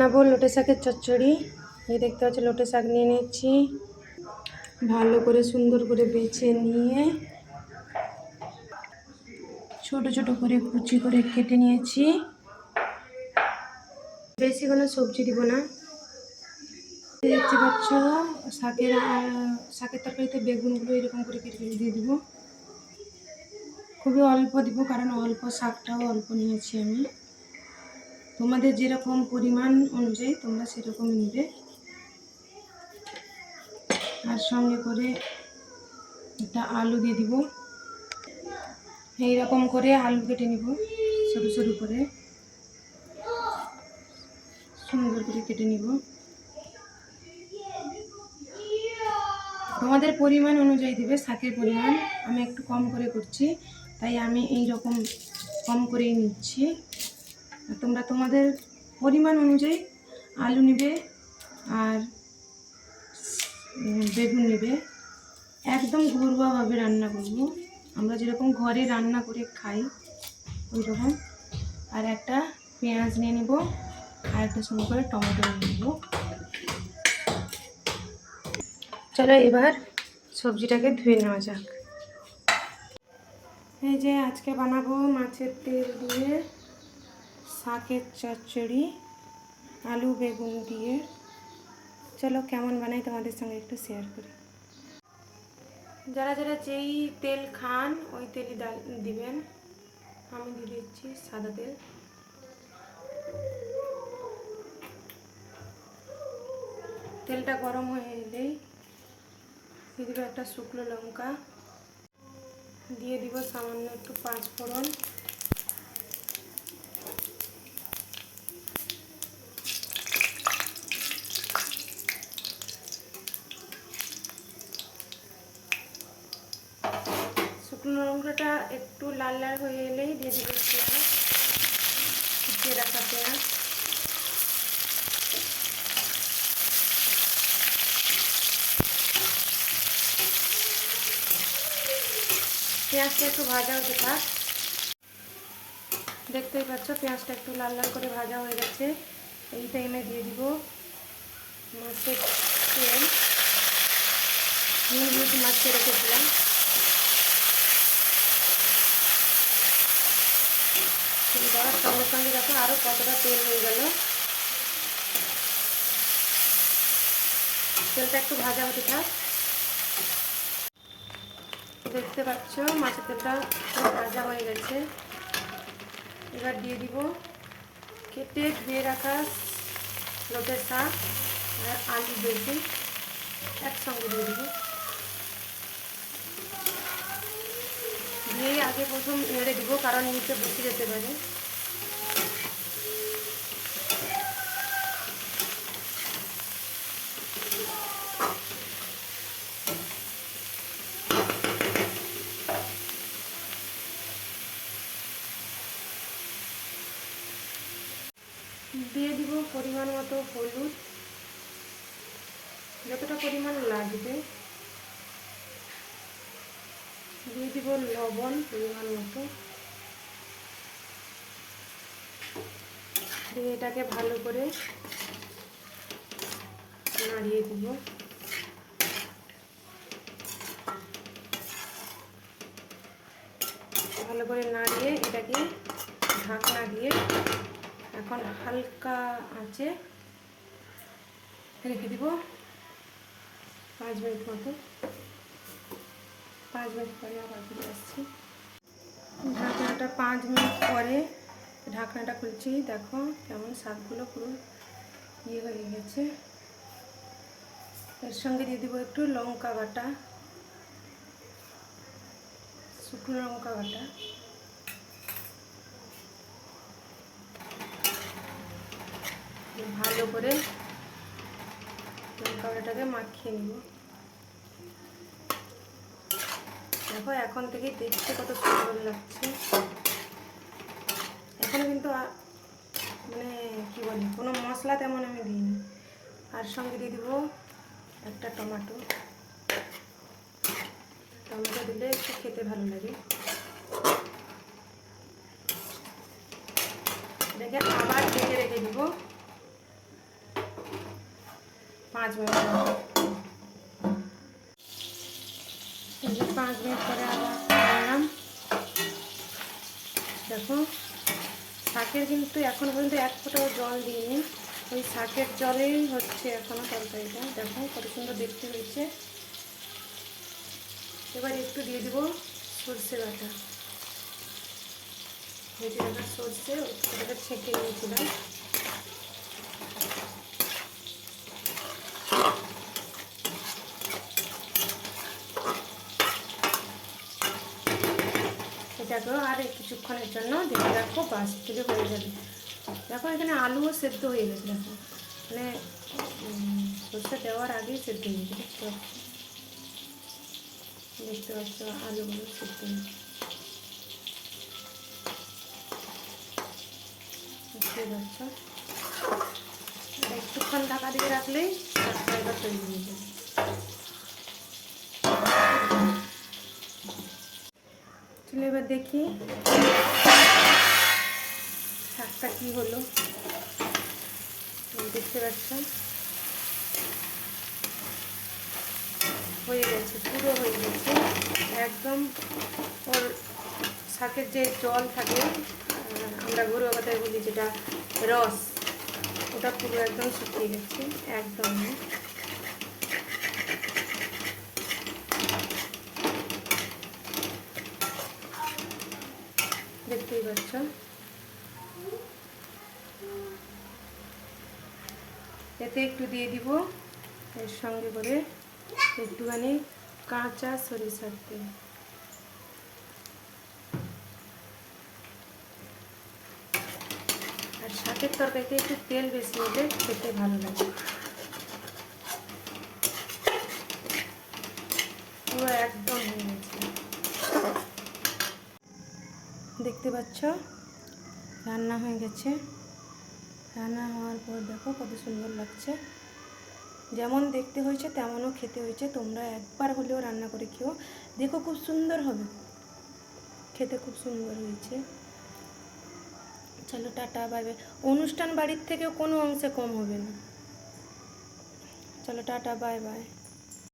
বানাবো লোটে শাকের চচ্চড়ি। এই দেখতে পাচ্ছি লোটে শাক নিয়ে নিচ্ছি, ভালো করে সুন্দর করে বেছে নিয়ে ছোট ছোট করে কুচি করে কেটে নিয়েছি। বেশি কোনো সবজি দিব না। দেখতে পাচ্ছ শাকের তরকারিতে বেগুনগুলো এরকম করে কেটে কেটে দিয়ে দিব। খুবই অল্প দিব, কারণ অল্প শাকটাও অল্প নিয়েছি আমি। তোমাদের যেরকম পরিমাণ অনুযায়ী তোমরা সেরকম নেবে। আর সঙ্গে করে একটা আলু দিয়ে দিব। এইরকম করে আলু কেটে নিব, সরু সরু করে সুন্দর করে কেটে নিব। তোমাদের পরিমাণ অনুযায়ী দিবে শাকের পরিমাণ। আমি একটু কম করে করছি, তাই আমি এই রকম কম করেই নিচ্ছি। তোমরা তোমাদের পরিমাণ অনুযায়ী আলু নিবে আর বেগুন নেবে। একদম ঘরোয়াভাবে রান্না করব, আমরা যেরকম ঘরে রান্না করে খাই ওই রকম। আর একটা পেঁয়াজ নিয়ে নেব, আর একটা সঙ্গে করে টমেটো নিয়ে নেব। চলো এবার সবজিটাকে ধুয়ে নেওয়া যাক। এই যে আজকে বানাবো মাছের তেল দিয়ে শাকের চচ্চড়ি, আলু বেগুন দিয়ে। চলো কেমন বানাই তোমাদের সঙ্গে একটু শেয়ার করি। যারা যারা যেই তেল খান ওই তেলই দিবেন। আমি দিয়ে দিচ্ছি সাদা তেল। তেলটা গরম হয়ে এলেই দিয়ে দিব একটা শুকনো লঙ্কা, দিয়ে দিব সামান্য একটু পাঁচফোড়ন, শুকনো লঙ্কাটা একটু লাল লাল হয়ে এলেই দিয়ে দিব পেঁয়াজ, কুচিয়ে রাখা পেঁয়াজ। পেঁয়াজটা একটু ভাজা হতে থাক। দেখতেই পাচ্ছ পেঁয়াজটা একটু লাল লাল করে ভাজা হয়ে গেছে। এই টাইমে দিয়ে দিব মাছের তেল, হলুদ মাছে রেখেছিলাম। দেওয়ার সঙ্গে সঙ্গে দেখো আরও কতটা তেল হয়ে গেল। তেলটা একটু ভাজা হতে থাক। দেখতে পাচ্ছ মাছের তেলটা ভাজা হয়ে গেছে। এবার দিয়ে দিব কেটে ধুয়ে রাখা লোটের শাক আর আলু বেগুন একসঙ্গে দিয়ে দিব। দিয়ে আগে প্রথম নেড়ে দিব, কারণ নিচে বসে যেতে পারে। দিয়ে দিব পরিমাণ মতো হলুদ, যতটা পরিমাণ লাগবে। দিয়ে দিব লবণ পরিমাণ মতো। দিয়ে এটাকে ভালো করে নাড়িয়ে দিব। ভালো করে নাড়িয়ে এটাকে ঢাকনা দিয়ে এখন হালকা আঁচে রেখে দিব 5 মিনিট মতো। 5 মিনিট পরে আবার ফিরে আসছি। ঢাকনাটা 5 মিনিট পরে ঢাকনাটা খুলছি। দেখো কেমন শাকগুলো পুরো ইয়ে হয়ে গেছে। এর সঙ্গে দিয়ে দিব একটু লঙ্কা বাটা, শুকনো লঙ্কা বাটা। ভালো করে লঙ্কা বাটাটাকে মাখিয়ে নিব। দেখো এখন থেকে দেখতে কত সুন্দর লাগছে। এখনো কিন্তু মানে কি বলি কোনো মশলা তেমন আমি দিইনি। আর সঙ্গে দিয়ে দিব একটা টমেটো। টমেটো দিলে একটু খেতে ভালো লাগে। এটাকে আবার ঢেকে রেখে দিব 5 মিনিট। 5 মিনিট পরে আবার করলাম। দেখো শাকের কিন্তু এখনো পর্যন্ত 1 ফোঁটাও জল দিইনি, ওই শাকের জলেই হচ্ছে এখনো তরকারিটা। দেখো কত সুন্দর দেখতে হয়েছে। এবার একটু দিয়ে দিব সর্ষে বাটা, ভেজে রাখা সর্ষে ওটাকে ছেঁকে নিয়েছিলাম। এটাকেও আর কিছুক্ষণের জন্য ঢেকে রাখবো, বাস থেকে হয়ে যাবে। দেখো এখানে আলুও সেদ্ধ হয়ে গেছে, দেখো মানে সর্ষে দেওয়ার আগেই সেদ্ধ হয়ে গেছে। দেখতে পাচ্ছ আলুগুলো সেদ্ধ দেখতে পাচ্ছ। একটুক্ষণ ঢাকা দিয়ে রাখলেই তরকারিটা তৈরি হয়ে যাবে। চলো এবার দেখি শাকটা কি হলো। দেখতে পাচ্ছ হয়ে গেছে, পুরো হয়ে গেছে একদম। ওর শাকের যে জল থাকে, আমরা ঘরোয়া কথায় বলি যেটা রস, ওটা পুরো একদম শুকিয়ে গেছে একদম। দেখতেই পাচ্ছ। এতে একটু দিয়ে দিব এর সঙ্গে করে একটুখানি কাঁচা সরিষার তেল। আর শাকের তরকারিতে একটু তেল বেশি হলে খেতে ভালো লাগে। পুরো একদম হয়ে গেছে। দেখতে পাচ্ছ রান্না হয়ে গেছে। রান্না হওয়ার পর দেখো কত সুন্দর লাগছে। যেমন দেখতে হয়েছে তেমনও খেতে হয়েছে। তোমরা একবার হলেও রান্না করে খেও, দেখো খুব সুন্দর হবে, খেতে খুব সুন্দর হয়েছে। চলো টাটা বাই বাই। অনুষ্ঠান বাড়ির থেকেও কোনো অংশে কম হবে না। চলো টাটা বাই বাই।